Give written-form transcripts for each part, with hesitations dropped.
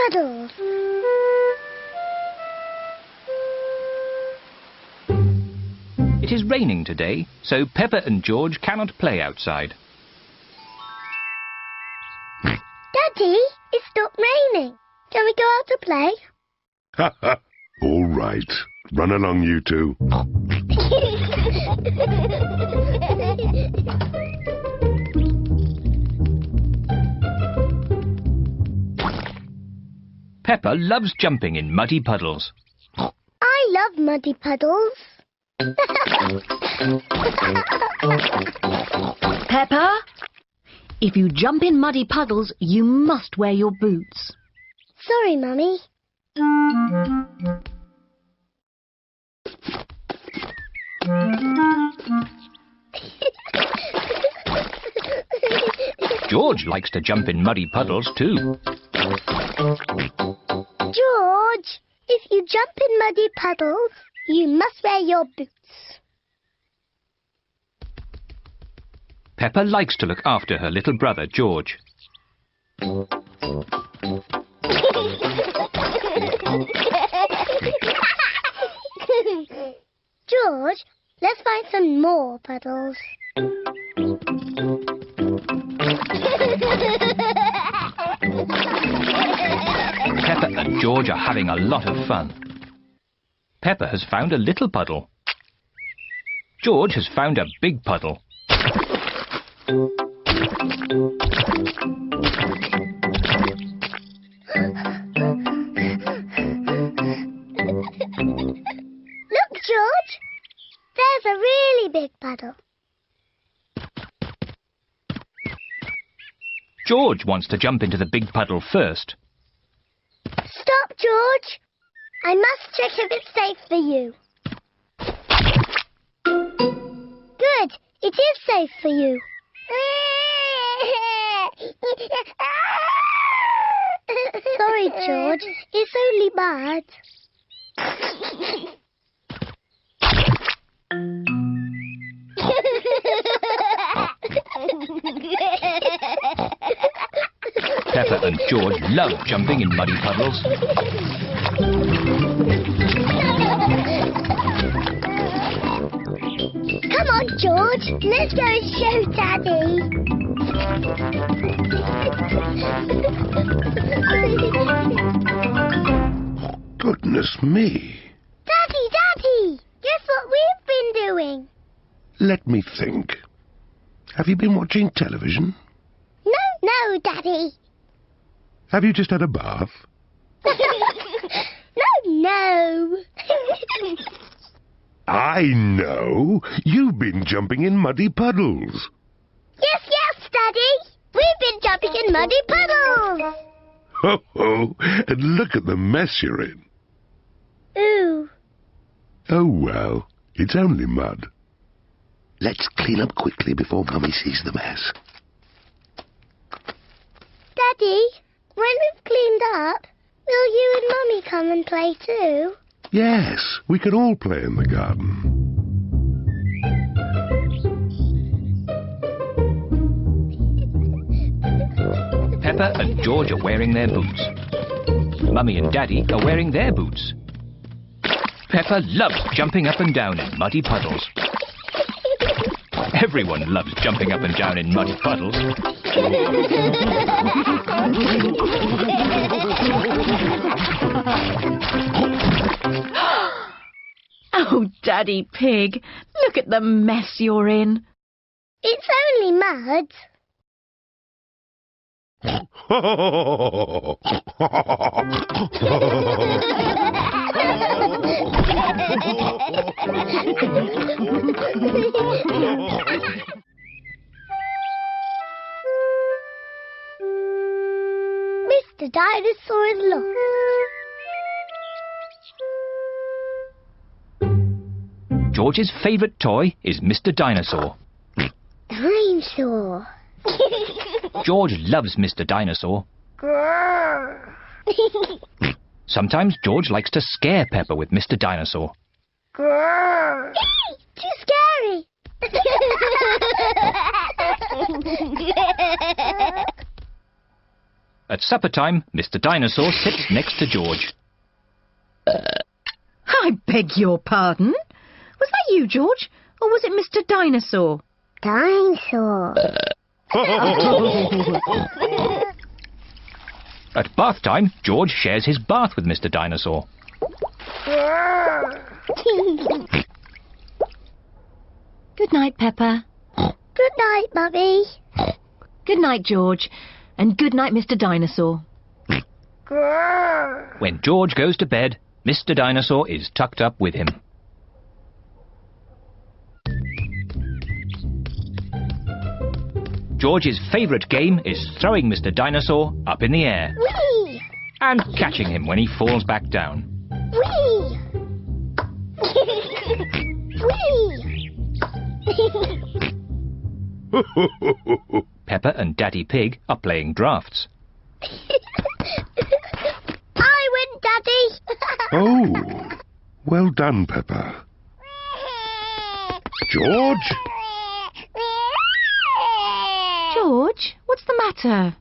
Puddles. It is raining today, so Peppa and George cannot play outside. Daddy, it stopped raining. Can we go out to play? Ha ha! All right. Run along, you two. Peppa loves jumping in muddy puddles. I love muddy puddles. Peppa, if you jump in muddy puddles, you must wear your boots. Sorry, Mummy. George likes to jump in muddy puddles too. George, if you jump in muddy puddles, you must wear your boots. Peppa likes to look after her little brother, George. George, let's find some more puddles. Peppa and George are having a lot of fun. Peppa has found a little puddle. George has found a big puddle. Look, George. There's a really big puddle. George wants to jump into the big puddle first. Stop, George. I must check if it's safe for you. Good. It is safe for you. Sorry, George. It's only mud. Peppa and George love jumping in muddy puddles. Come on, George. Let's go and show Daddy. Goodness me. Daddy! Guess what we've been doing? Let me think. Have you been watching television? No, Daddy. Have you just had a bath? No. I know. You've been jumping in muddy puddles. Yes, Daddy. We've been jumping in muddy puddles. Ho ho! And look at the mess you're in. Ooh. Oh well, it's only mud. Let's clean up quickly before Mummy sees the mess. Daddy, when we've cleaned up, will you and Mummy come and play too? Yes, we can all play in the garden. Peppa and George are wearing their boots. Mummy and Daddy are wearing their boots. Peppa loves jumping up and down in muddy puddles. Everyone loves jumping up and down in muddy puddles. Oh, Daddy Pig, look at the mess you're in. It's only mud. Mr. Dinosaur is lost. George's favourite toy is Mr. Dinosaur. Dinosaur. George loves Mr. Dinosaur. Grrr. Sometimes George likes to scare Peppa with Mr. Dinosaur. Grrr. Yay! Too scary. At supper time, Mr. Dinosaur sits next to George. I beg your pardon? Was that you, George? Or was it Mr. Dinosaur? Dinosaur. At bath time, George shares his bath with Mr. Dinosaur. Good night, Peppa. Good night, Mummy. Good night, George. And good night, Mr. Dinosaur. When George goes to bed, Mr. Dinosaur is tucked up with him. George's favourite game is throwing Mr. Dinosaur up in the air Whee! and catching him when he falls back down. Whee! Whee! Peppa and Daddy Pig are playing drafts. I win, Daddy. Oh, well done, Peppa. George? George, what's the matter?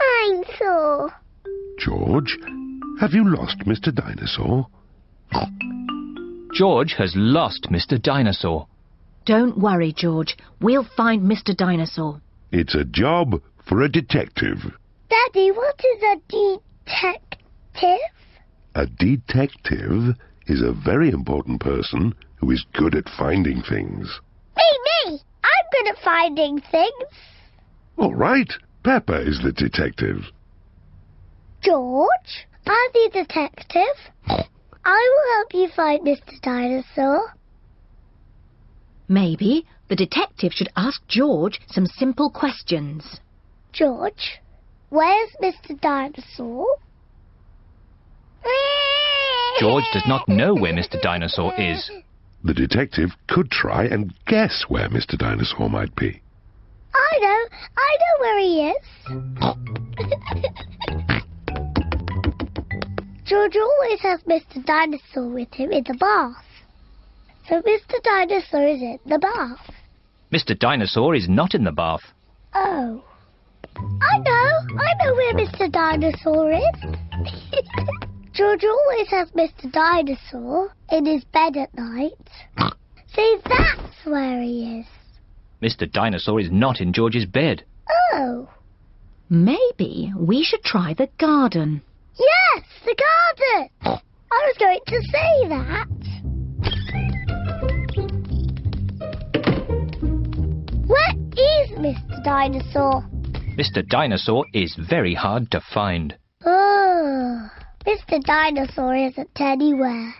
I'm sore. George, have you lost Mr. Dinosaur? George has lost Mr. Dinosaur. Don't worry, George. We'll find Mr. Dinosaur. It's a job for a detective. Daddy, what is a detective? A detective is a very important person who is good at finding things. Me! I'm good at finding things. All right, Peppa is the detective. George, I'm the detective. I will help you find Mr. Dinosaur. Maybe the detective should ask George some simple questions. George, where's Mr. Dinosaur? George does not know where Mr. Dinosaur is. The detective could try and guess where Mr. Dinosaur might be. I know where he is. George always has Mr. Dinosaur with him in the bath. So Mr. Dinosaur is in the bath. Mr. Dinosaur is not in the bath. Oh. I know where Mr. Dinosaur is. George always has Mr. Dinosaur in his bed at night. See, that's where he is. Mr. Dinosaur is not in George's bed. Oh. Maybe we should try the garden. Yes, the garden. I was going to say that. Where is Mr. Dinosaur? Mr. Dinosaur is very hard to find. Oh, Mr. Dinosaur isn't anywhere.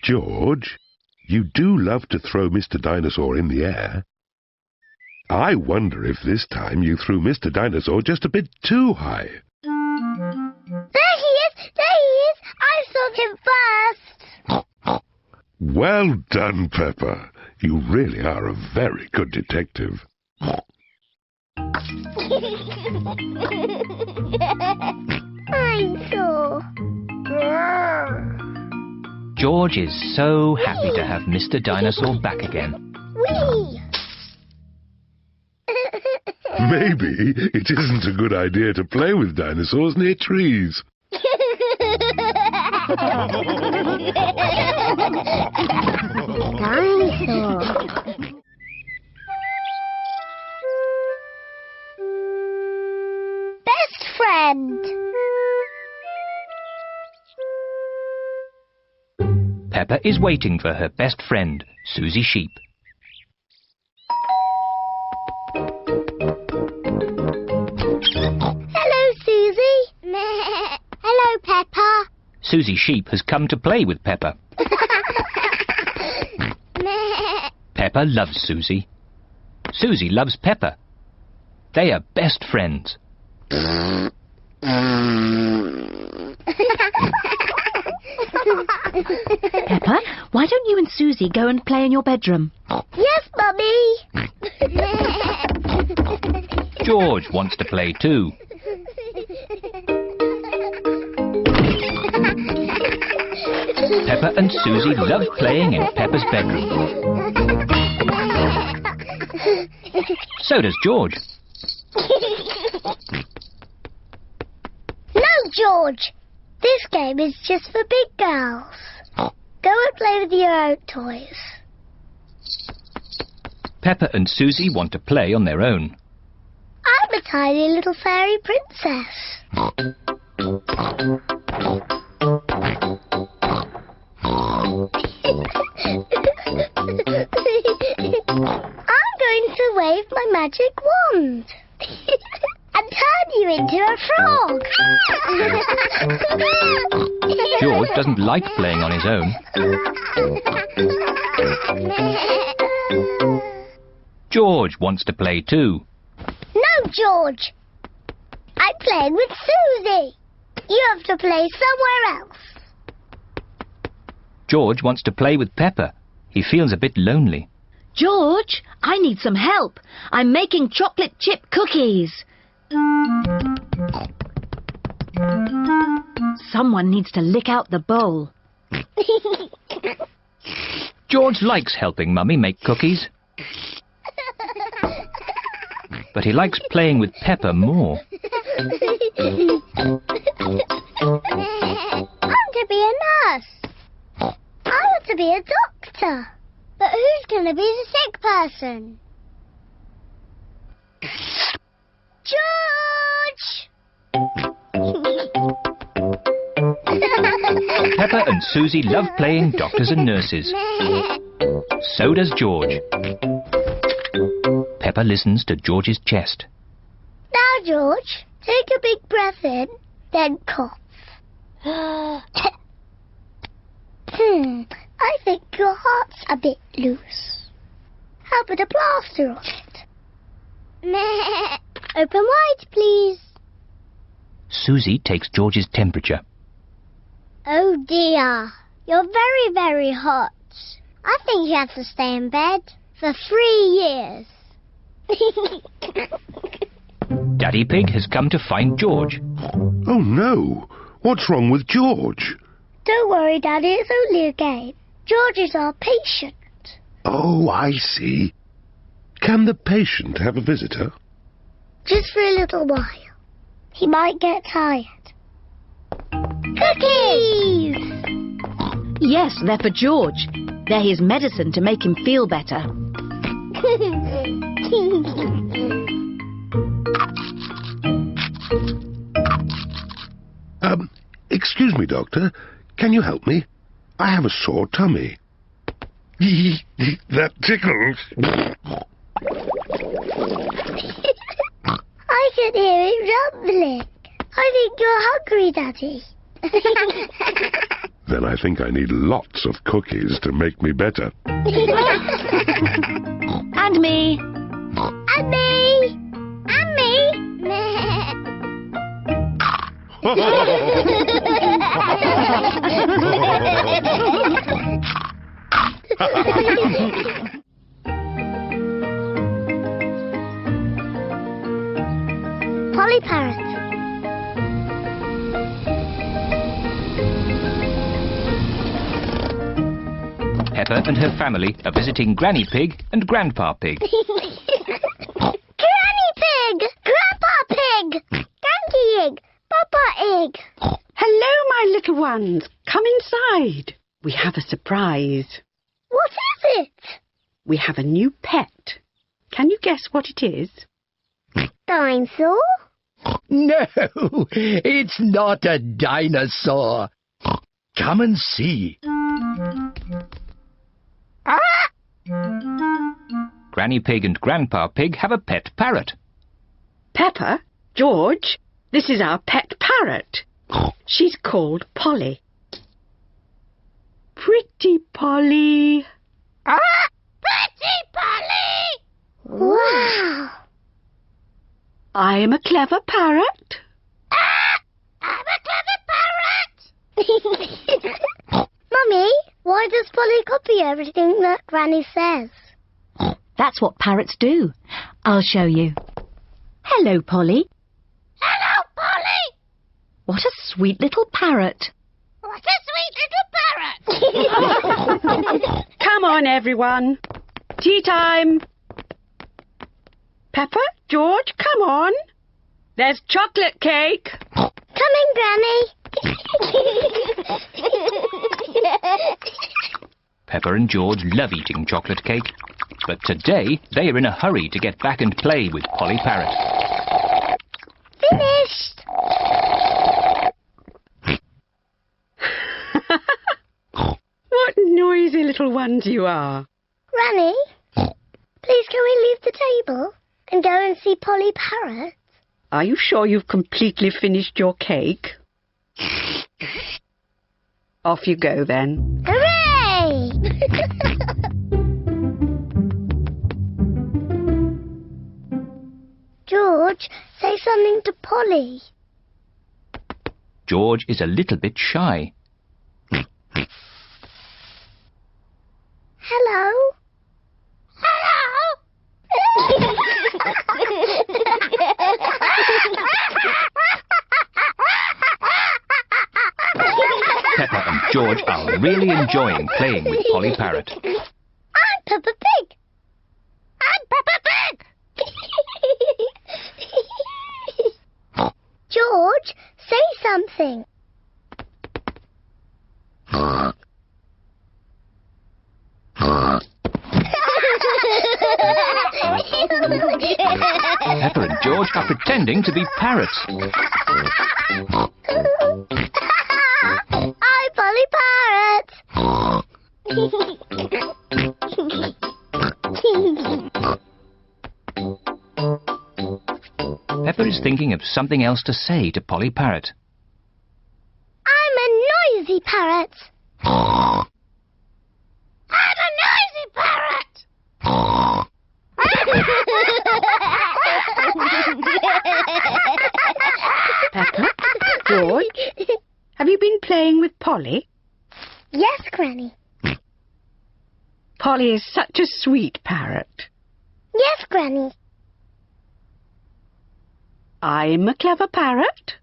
George, you do love to throw Mr. Dinosaur in the air. I wonder if this time you threw Mr. Dinosaur just a bit too high. There he is! There he is! I saw him first! Well done, Peppa. You really are a very good detective. I'm sore. George is so happy to have Mr. Dinosaur back again. Whee! Maybe it isn't a good idea to play with dinosaurs near trees. Dinosaur. Best friend. Peppa is waiting for her best friend, Susie Sheep. Hello, Susie. Hello, Peppa. Susie Sheep has come to play with Peppa. Peppa loves Susie. Susie loves Peppa. They are best friends. Peppa, why don't you and Susie go and play in your bedroom? Yes, Mummy. George wants to play too. Peppa and Susie love playing in Peppa's bedroom. So does George. George. This game is just for big girls. Go and play with your own toys. Peppa and Susie want to play on their own. I'm a tiny little fairy princess. I'm going to wave my magic wand and turn you into a frog. George doesn't like playing on his own. George wants to play too. No, George. I'm playing with Susie. You have to play somewhere else. George wants to play with Peppa. He feels a bit lonely. George, I need some help. I'm making chocolate chip cookies. Someone needs to lick out the bowl. George likes helping Mummy make cookies. But he likes playing with Peppa more. I want to be a nurse. I want to be a doctor. But who's going to be the sick person? George! Peppa and Susie love playing doctors and nurses. So does George. Peppa listens to George's chest. Now, George, take a big breath in, then cough. I think your heart's a bit loose. How about a plaster on it? Open wide, please. Susie takes George's temperature. Oh dear, you're very, very hot. I think you have to stay in bed for 3 years. Daddy Pig has come to find George. Oh no! What's wrong with George? Don't worry, Daddy, it's only a game. George is our patient. Oh, I see. Can the patient have a visitor? Just for a little while. He might get tired. Cookies! Yes, they're for George. They're his medicine to make him feel better. Excuse me, Doctor. Can you help me? I have a sore tummy. That tickles. I can hear it rumbling. I think you're hungry, Daddy. Then I think I need lots of cookies to make me better. And me. And me. And me. Polly Parrot. Peppa and her family are visiting Granny Pig and Grandpa Pig. Granny Pig! Grandpa Pig! Granky Egg! Papa Egg! Hello, my little ones. Come inside. We have a surprise. What is it? We have a new pet. Can you guess what it is? Dinosaur? No, it's not a dinosaur. Come and see. Granny Pig and Grandpa Pig have a pet parrot. Peppa, George, this is our pet parrot. She's called Polly. Pretty Polly. Pretty Polly! Wow! I am a clever parrot. I'm a clever parrot! Mummy, why does Polly copy everything that Granny says? That's what parrots do. I'll show you. Hello, Polly. Hello, Polly! What a sweet little parrot. What a sweet little parrot! Come on, everyone. Tea time. Peppa, George, come on. There's chocolate cake. Come Coming, Granny. Peppa and George love eating chocolate cake, but today they are in a hurry to get back and play with Polly Parrot. Finished. What noisy little ones you are. Granny, please can we leave the table and go and see Polly Parrot? Are you sure you've completely finished your cake? Off you go then. Hooray! George, say something to Polly. George is a little bit shy. Hello? Peppa and George are really enjoying playing with Polly Parrot. I'm Peppa Pig. I'm Peppa Pig. George, say something. Peppa and George are pretending to be parrots. I'm Polly Parrot. Peppa is thinking of something else to say to Polly Parrot. I'm a noisy parrot. I'm a noisy parrot. Peppa? George? Have you been playing with Polly? Yes, Granny. Polly is such a sweet parrot. Yes, Granny. I'm a clever parrot.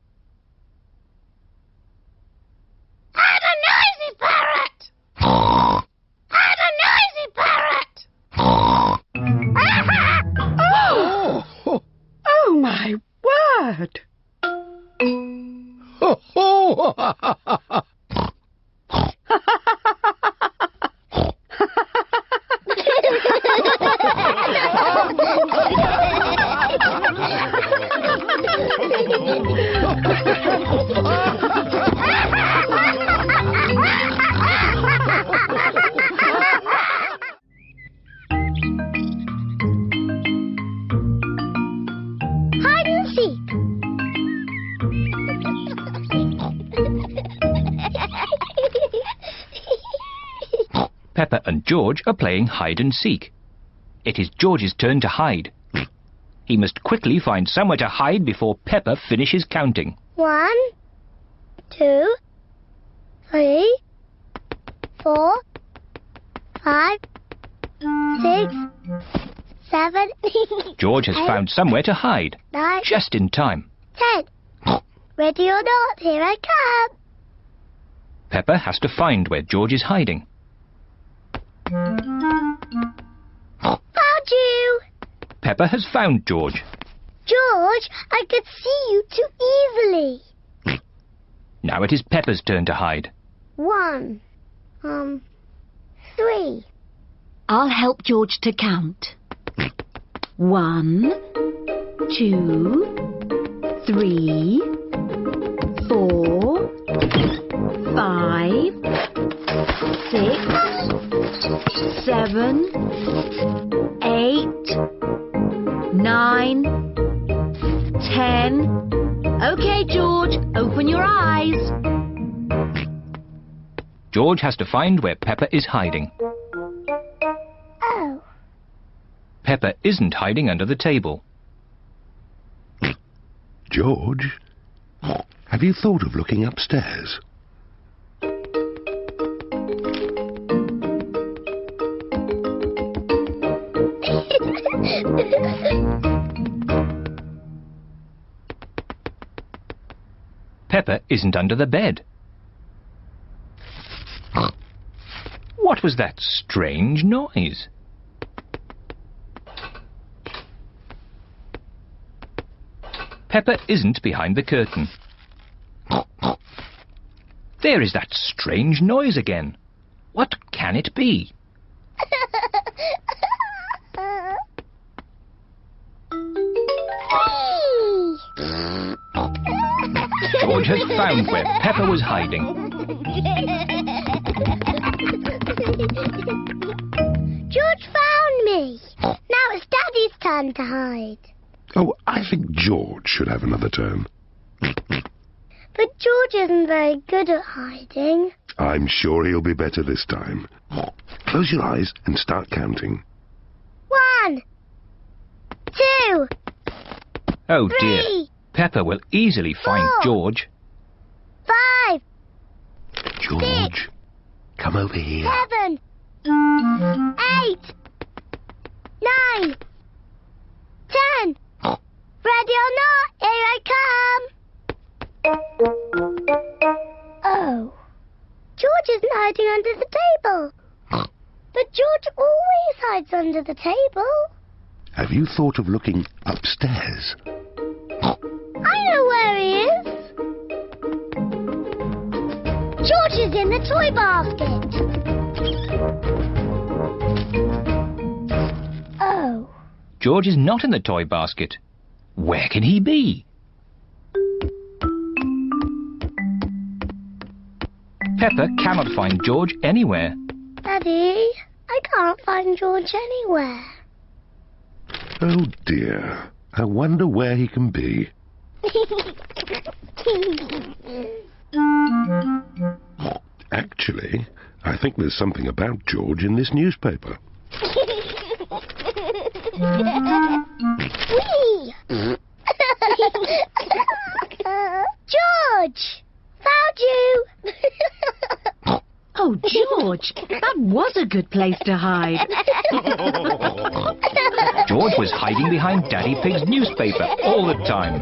I'm a noisy parrot. I'm a noisy parrot. Oh! Oh, my word! Ho, ho! Hide and seek. Peppa and George are playing hide and seek. It is George's turn to hide. He must quickly find somewhere to hide before Peppa finishes counting. 1, 2, 3, 4, 5, 6, 7, George has found somewhere to hide, 9, just in time. 10. Ready or not, here I come. Peppa has to find where George is hiding. Found you. Peppa has found George. George, I could see you too easily. Now it is Peppa's turn to hide. 1, 3. I'll help George to count. 1, 2, 3, 4, 5, 6, 7, 8, 9, 10. OK, George, open your eyes. George has to find where Peppa is hiding. Oh, Peppa isn't hiding under the table. George, have you thought of looking upstairs? Peppa isn't under the bed. What was that strange noise? Peppa isn't behind the curtain. There is that strange noise again. What can it be? George has found where Peppa was hiding. George found me. Now it's Daddy's turn to hide. Oh, I think George should have another turn. But George isn't very good at hiding. I'm sure he'll be better this time. Close your eyes and start counting. 1, 2, Oh 3, dear, Peppa will easily find 4, George. 5, George, come over here. 7, 8, 9, 10. Ready or not, here I come. Oh, George isn't hiding under the table. But George always hides under the table. Have you thought of looking upstairs? I know where he is. George is in the toy basket. Oh. George is not in the toy basket. Where can he be? Peppa cannot find George anywhere. Daddy, I can't find George anywhere. Oh dear, I wonder where he can be. Actually, I think there's something about George in this newspaper. Whee! George! Found you! Oh, George, that was a good place to hide. George was hiding behind Daddy Pig's newspaper all the time.